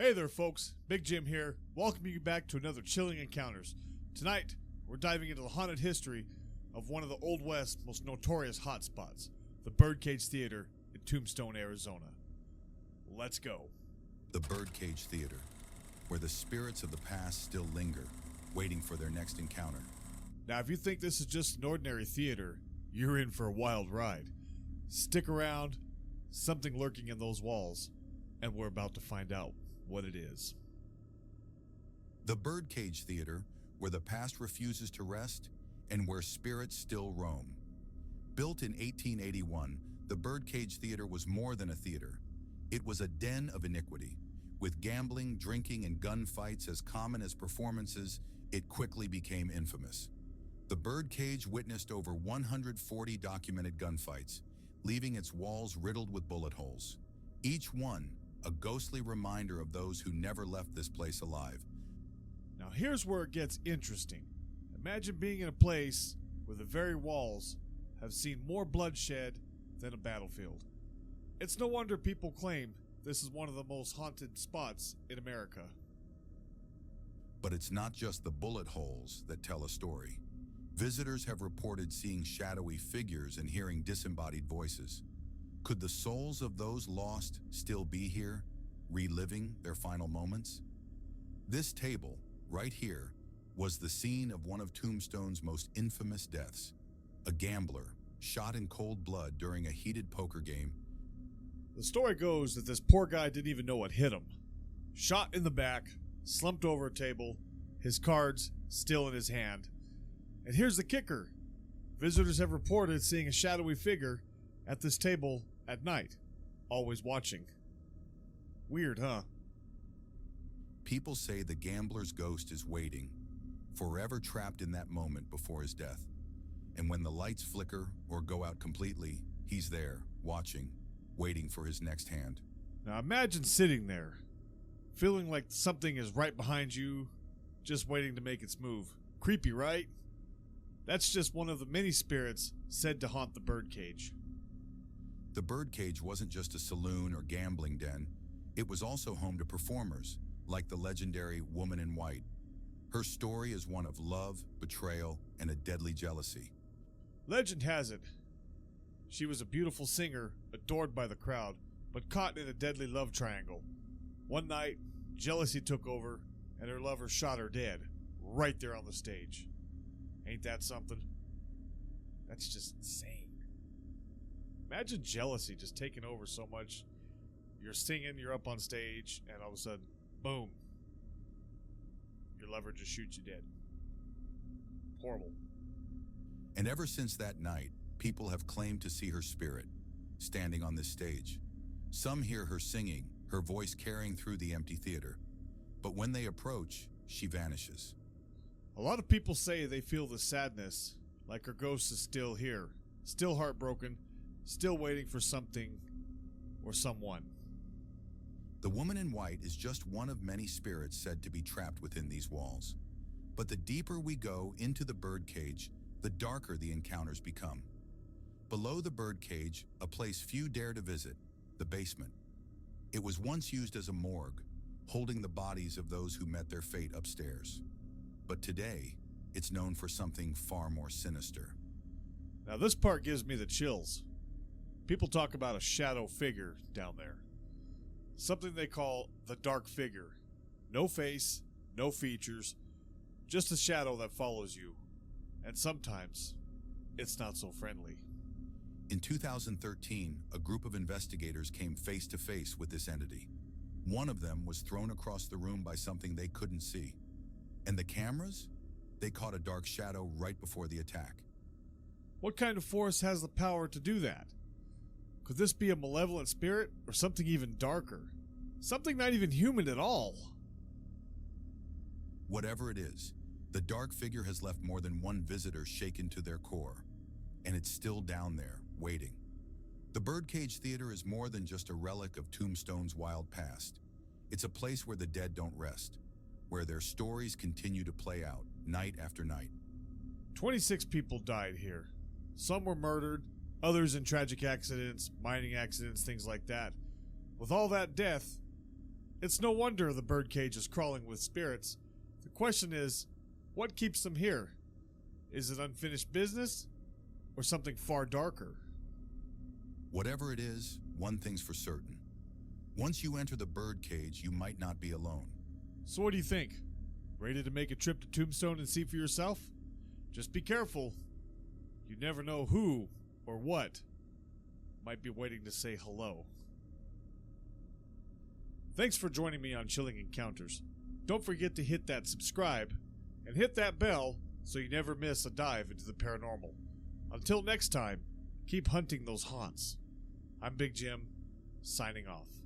Hey there folks, Big Jim here, welcoming you back to another Chilling Encounters. Tonight, we're diving into the haunted history of one of the Old West's most notorious hotspots, the Birdcage Theatre in Tombstone, Arizona. Let's go. The Birdcage Theatre, where the spirits of the past still linger, waiting for their next encounter. Now if you think this is just an ordinary theater, you're in for a wild ride. Stick around, something lurking in those walls, and we're about to find out what it is. The Birdcage Theatre, where the past refuses to rest and where spirits still roam. Built in 1881, the Birdcage Theatre was more than a theater. It was a den of iniquity. With gambling, drinking, and gunfights as common as performances, it quickly became infamous. The Birdcage witnessed over 140 documented gunfights, leaving its walls riddled with bullet holes. Each one a ghostly reminder of those who never left this place alive. Now here's where it gets interesting. Imagine being in a place where the very walls have seen more bloodshed than a battlefield. It's no wonder people claim this is one of the most haunted spots in America. But it's not just the bullet holes that tell a story. Visitors have reported seeing shadowy figures and hearing disembodied voices. Could the souls of those lost still be here, reliving their final moments? This table, right here, was the scene of one of Tombstone's most infamous deaths. A gambler, shot in cold blood during a heated poker game. The story goes that this poor guy didn't even know what hit him. Shot in the back, slumped over a table, his cards still in his hand. And here's the kicker. Visitors have reported seeing a shadowy figure at this table at night, always watching. Weird, huh? People say the gambler's ghost is waiting, forever trapped in that moment before his death. And when the lights flicker or go out completely, he's there, watching, waiting for his next hand. Now imagine sitting there, feeling like something is right behind you, just waiting to make its move. Creepy, right? That's just one of the many spirits said to haunt the Birdcage. The Birdcage wasn't just a saloon or gambling den. It was also home to performers, like the legendary Woman in White. Her story is one of love, betrayal, and a deadly jealousy. Legend has it, she was a beautiful singer, adored by the crowd, but caught in a deadly love triangle. One night, jealousy took over, and her lover shot her dead, right there on the stage. Ain't that something? That's just insane. Imagine jealousy just taking over so much. You're singing, you're up on stage, and all of a sudden, boom. Your lover just shoots you dead. Horrible. And ever since that night, people have claimed to see her spirit, standing on this stage. Some hear her singing, her voice carrying through the empty theater. But when they approach, she vanishes. A lot of people say they feel the sadness, like her ghost is still here, still heartbroken, still waiting for something or someone. The Woman in White is just one of many spirits said to be trapped within these walls. But the deeper we go into the Birdcage, the darker the encounters become. Below the Birdcage, a place few dare to visit, the basement. It was once used as a morgue, holding the bodies of those who met their fate upstairs. But today, it's known for something far more sinister. Now this part gives me the chills. People talk about a shadow figure down there. Something they call the dark figure. No face, no features, just a shadow that follows you. And sometimes, it's not so friendly. In 2013, a group of investigators came face to face with this entity. One of them was thrown across the room by something they couldn't see. And the cameras? They caught a dark shadow right before the attack. What kind of force has the power to do that? Could this be a malevolent spirit or something even darker? Something not even human at all? Whatever it is, the dark figure has left more than one visitor shaken to their core. And it's still down there, waiting. The Birdcage Theatre is more than just a relic of Tombstone's wild past. It's a place where the dead don't rest, where their stories continue to play out, night after night. 26 people died here. Some were murdered, others in tragic accidents, mining accidents, things like that. With all that death, It's no wonder the birdcage is crawling with spirits. The question is, what keeps them here? Is it unfinished business, or something far darker? Whatever it is, one thing's for certain. Once you enter the birdcage, you might not be alone. So what do you think? Ready to make a trip to Tombstone and see for yourself? Just be careful. You never know who or what might be waiting to say hello. Thanks for joining me on Chilling Encounters. Don't forget to hit that subscribe and hit that bell so you never miss a dive into the paranormal. Until next time, keep hunting those haunts. I'm Big Jim, signing off.